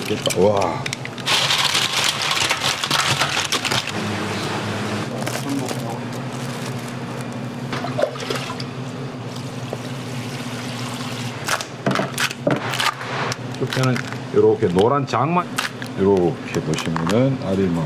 됐다. 와. 그때는 이렇게 노란 장만 이렇게 보시면은 아리마.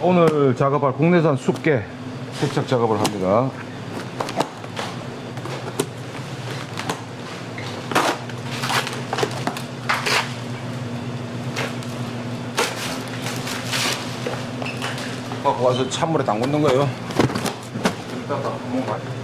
오늘 작업할 국내산 쑥개 세척 작업을 합니다. 갖고 와서 찬물에 담그는 거예요. 이따가 한번 가요.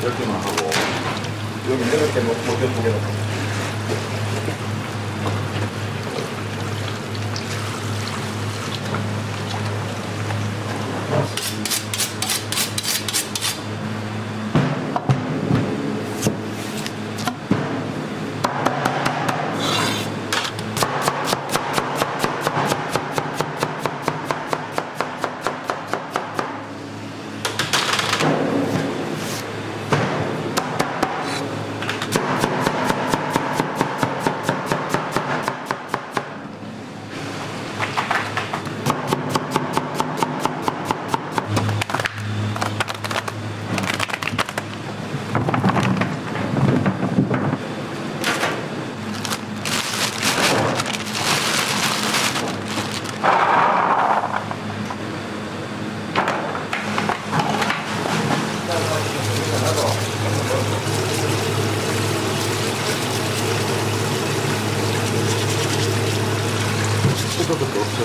이렇게만 하고 여기 이렇게 놓고 이쪽에 놓고 뜯어도 없어.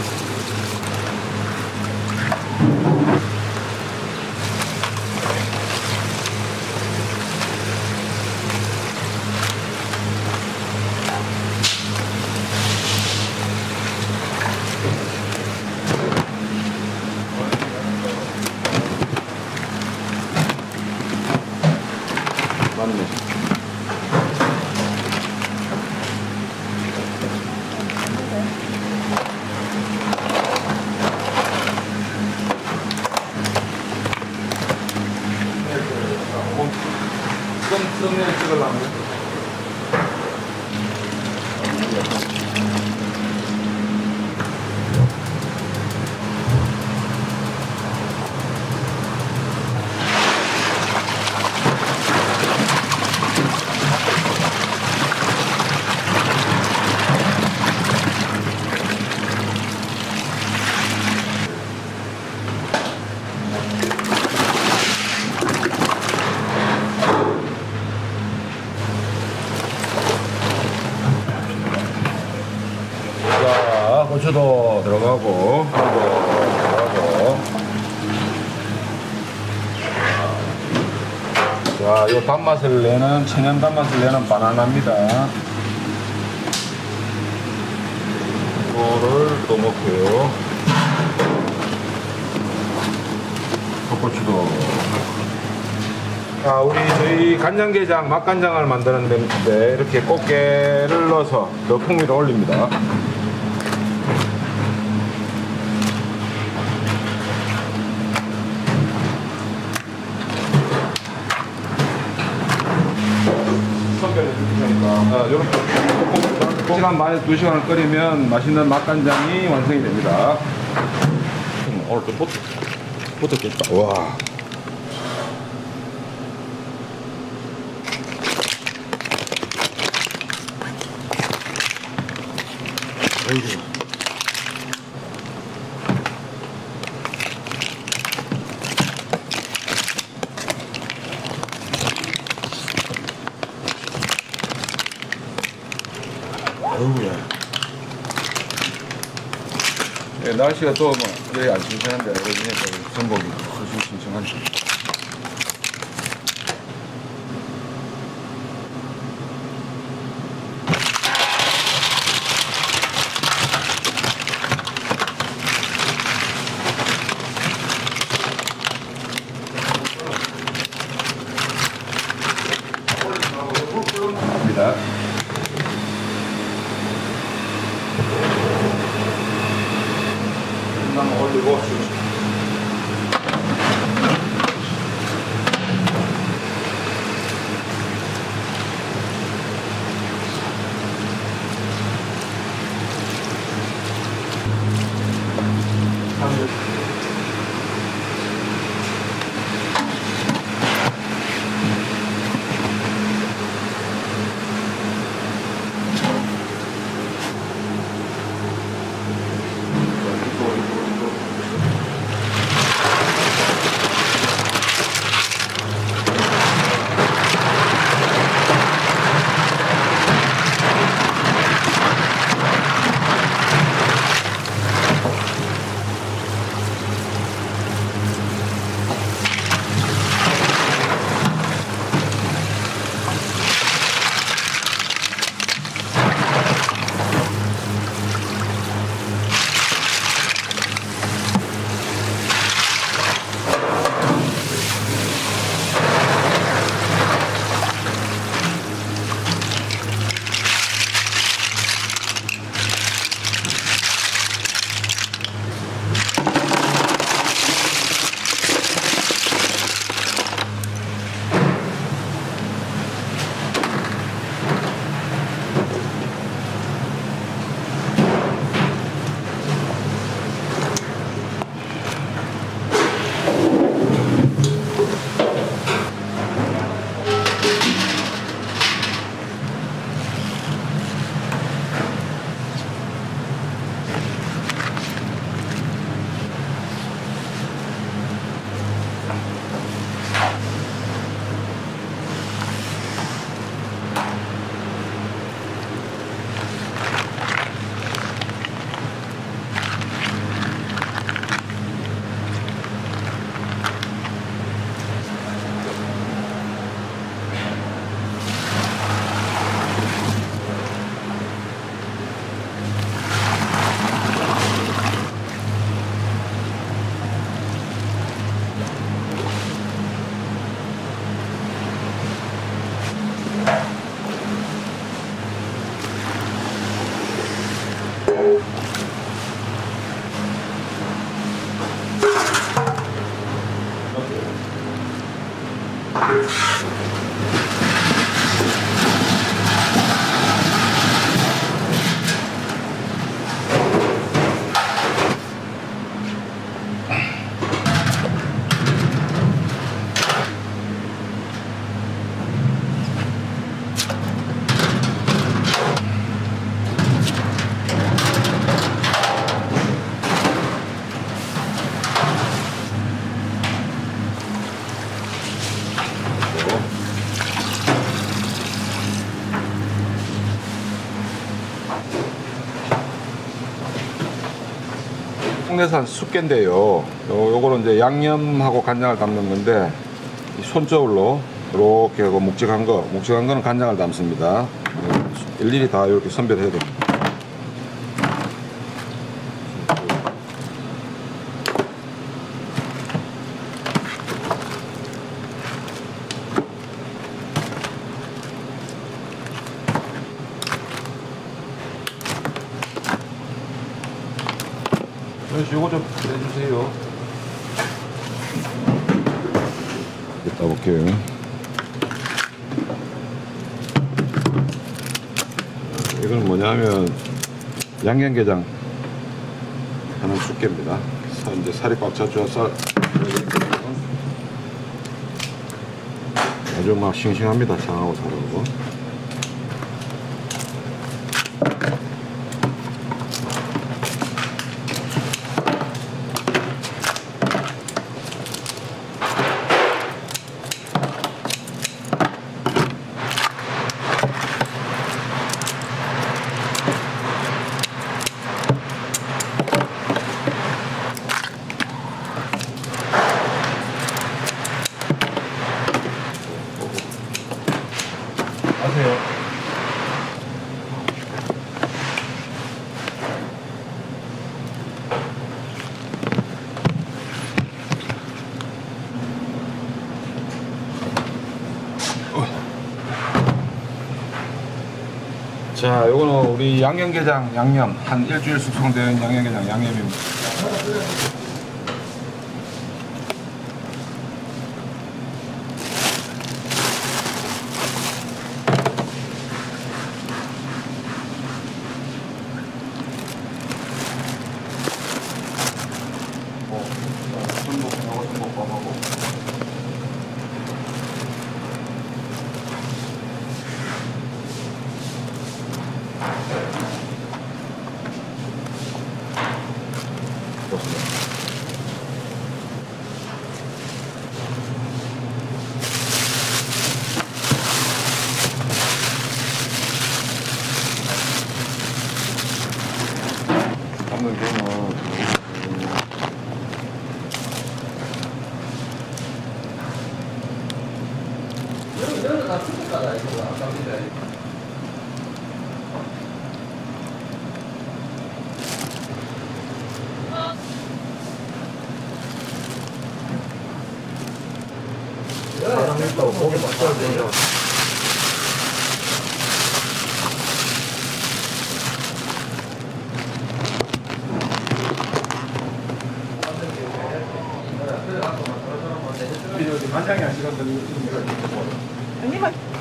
맞네. 썸네일 찍으려면 고추도 들어가고 들어가고 자, 요 단맛을 내는 천연 단맛을 내는 바나나입니다. 이거를 또 넣고요. 풋고추도. 자, 저희 간장게장 맛간장을 만드는 데인데 이렇게 꽃게를 넣어서 더 풍미를 올립니다. 1시간 반에서 2시간을 끓이면 맛있는 맛간장이 완성이 됩니다. 오늘 또 붙었겠다. 와. 어이구. 어우야. 예, 날씨가 또 뭐 여기 안 싱싱한데 여기 전복이 싱싱한데. 합니다. 올리고 국내산 숙개인데요. 요거는 이제 양념하고 간장을 담는 건데 손저울로 이렇게 하고 묵직한 거는 간장을 담습니다. 일일이 다 이렇게 선별해야 됩니다. 요거 좀 해주세요. 이따 볼게요. 이건 뭐냐면 양념게장 하는 숙개입니다. 이제 살이 꽉 찼죠. 아주 막 싱싱합니다. 장하고 살하고. 아세요? 자, 요거는 우리 양념게장 양념 한 일주일 숙성된 양념게장 양념입니다. 담는 거는 이런 거다 수고가다 이거 아깝니다. 사장님도 고기 맛있어야 돼요. 간장이 한 시간 더 형님은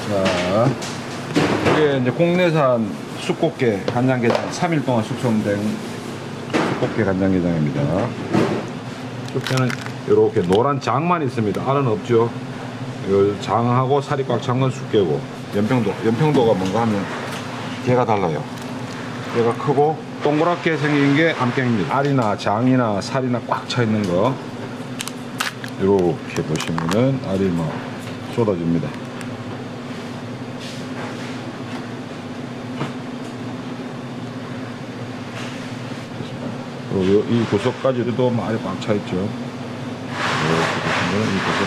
자, 이게 이제 국내산 쑥꽃게 간장게장 3일 동안 숙성된 쑥꽃게 간장게장입니다. 쑥게는 이렇게 노란 장만 있습니다. 알은 없죠. 이 장하고 살이 꽉 찬 건 쑥게고 연평도가 뭔가 하면 개가 달라요. 개가 크고 동그랗게 생긴 게 암깽입니다. 알이나 장이나 살이나 꽉 차 있는 거 이렇게 보시면은 알이 막 쏟아집니다. 그리고 이 구석까지도 알이 꽉 차 있죠. 이렇게 보시면 이 구석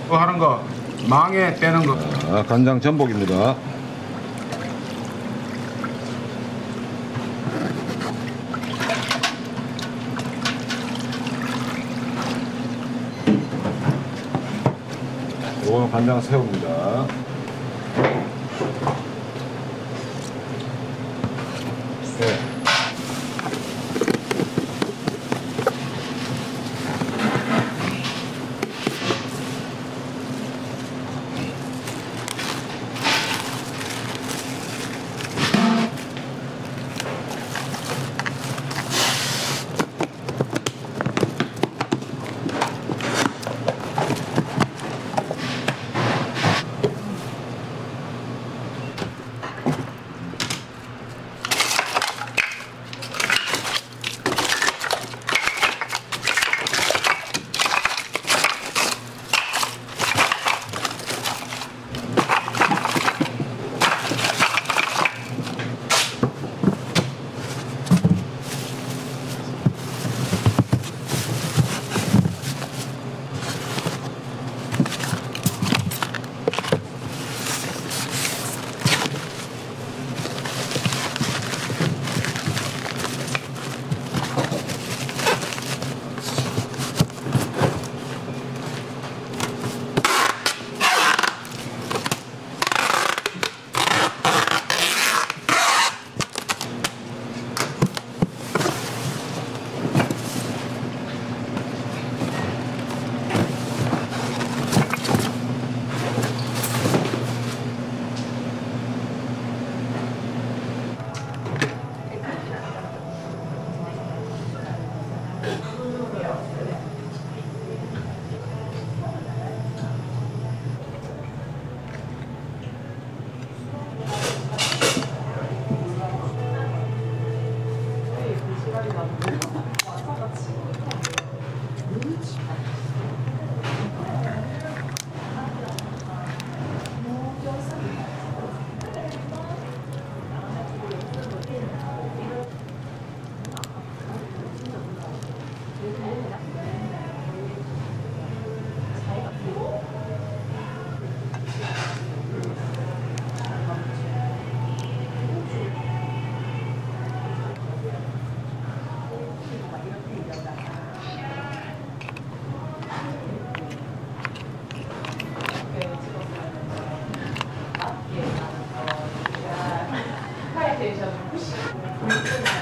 그거 하는 거 망에 빼는 거. 간장 전복입니다. 이거는 간장 새우입니다. 네. 하얗게 해주셔서